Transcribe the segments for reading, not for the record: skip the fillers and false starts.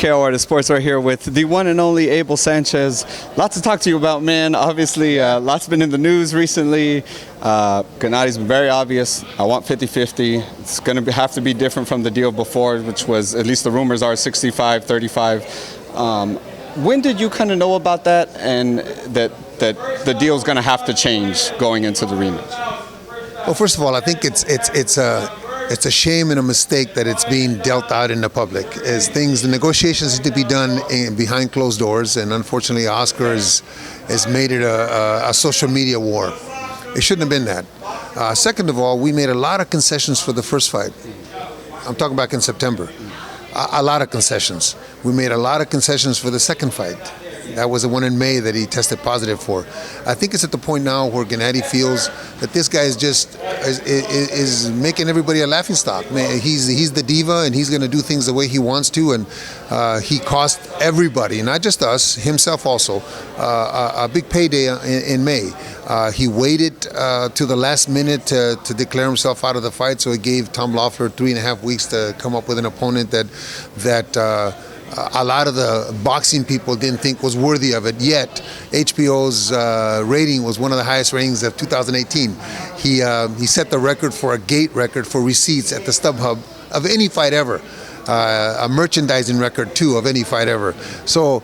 KO Artist Sports right here with the one and only Abel Sanchez. Lots to talk to you about, man. Obviously, lots been in the news recently. Gennady's been very obvious. I want 50-50. It's going to have to be different from the deal before, which was, at least the rumors are, 65-35. When did you kind of know about that, and that the deal's going to have to change going into the rematch? Well, first of all, I think it's a shame and a mistake that it's being dealt out in the public. The negotiations need to be done behind closed doors, and unfortunately, Oscar has made it a social media war. It shouldn't have been that. Second of all, we made a lot of concessions for the first fight. I'm talking back in September. A lot of concessions. We made a lot of concessions for the second fight. That was the one in May that he tested positive for. I think it's at the point now where Gennady feels that this guy is making everybody a laughingstock. He's the diva, and he's going to do things the way he wants to, and he cost everybody, not just us, himself also, a big payday in May. He waited to the last minute to declare himself out of the fight, so he gave Tom Loeffler 3.5 weeks to come up with an opponent that a lot of the boxing people didn't think was worthy of it. Yet HBO's rating was one of the highest ratings of 2018. He set the record for a gate record for receipts at the StubHub of any fight ever. A merchandising record too of any fight ever. So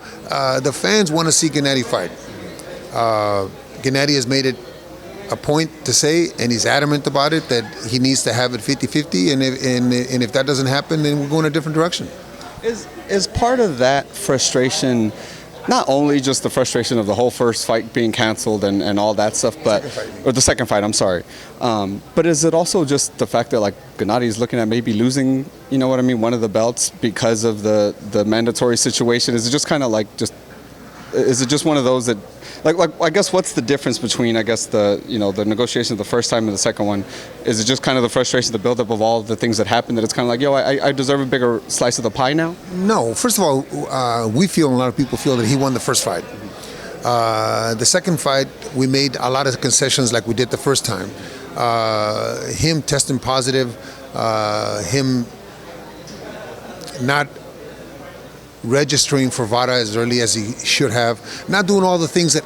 the fans want to see Gennady fight. Gennady has made it a point to say, and he's adamant about it, that he needs to have it 50-50, and if that doesn't happen, then we're going a different direction. Is part of that frustration not only just the frustration of the whole first fight being canceled and all that stuff, or the second fight, I'm sorry, but is it also just the fact that, like, Gennady is looking at maybe losing, you know what I mean, one of the belts because of the mandatory situation? Is it just kind of like is it just one of those that, like I guess, what's the difference between, I guess, the negotiations the first time and the second one? Is it just kind of the frustration, the buildup of all of the things that happened, that it's kind of like, yo, I deserve a bigger slice of the pie now? No. First of all, we feel, and a lot of people feel, that he won the first fight. The second fight, we made a lot of concessions like we did the first time. Him testing positive, him not registering for VADA as early as he should have, not doing all the things that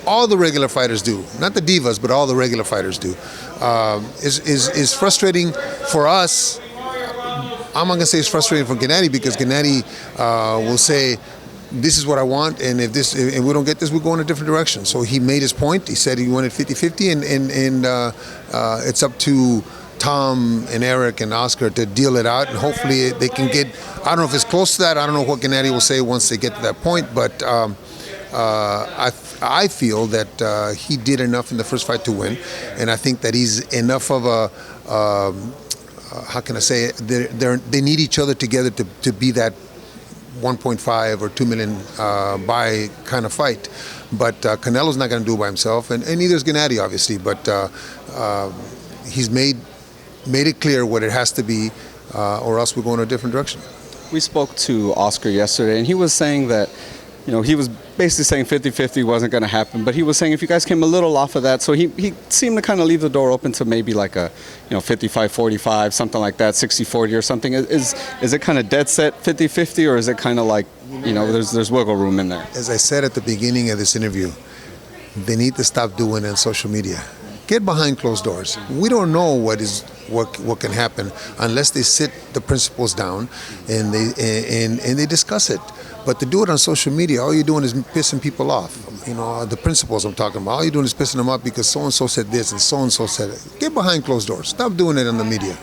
all the regular fighters do, not the divas, but all the regular fighters do, is frustrating for us. I'm not going to say it's frustrating for Gennady, because Gennady will say, this is what I want, and if we don't get this, we'll go in a different direction. So he made his point. He said he wanted 50-50, and it's up to Tom and Eric and Oscar to deal it out, and hopefully they can get, I don't know if it's close to that, I don't know what Gennady will say once they get to that point, but I feel that he did enough in the first fight to win, and I think that he's enough of a, how can I say it, they need each other together to be that 1.5 or 2 million buy kind of fight. But Canelo's not going to do it by himself, and neither is Gennady, obviously, but he's made it clear what it has to be, or else we're going a different direction. We spoke to Oscar yesterday, and he was saying that, he was basically saying 50-50 wasn't going to happen, but he was saying if you guys came a little off of that, so he seemed to kind of leave the door open to maybe like a 55-45, something like that, 60-40 or something. Is it kind of dead set 50-50, or is it kind of like, there's wiggle room in there? As I said at the beginning of this interview, they need to stop doing it on social media. Get behind closed doors. We don't know what can happen unless they sit the principals down and they discuss it. But to do it on social media, all you're doing is pissing people off. The principals I'm talking about, all you're doing is pissing them off because so-and-so said this and so-and-so said it. Get behind closed doors. Stop doing it on the media.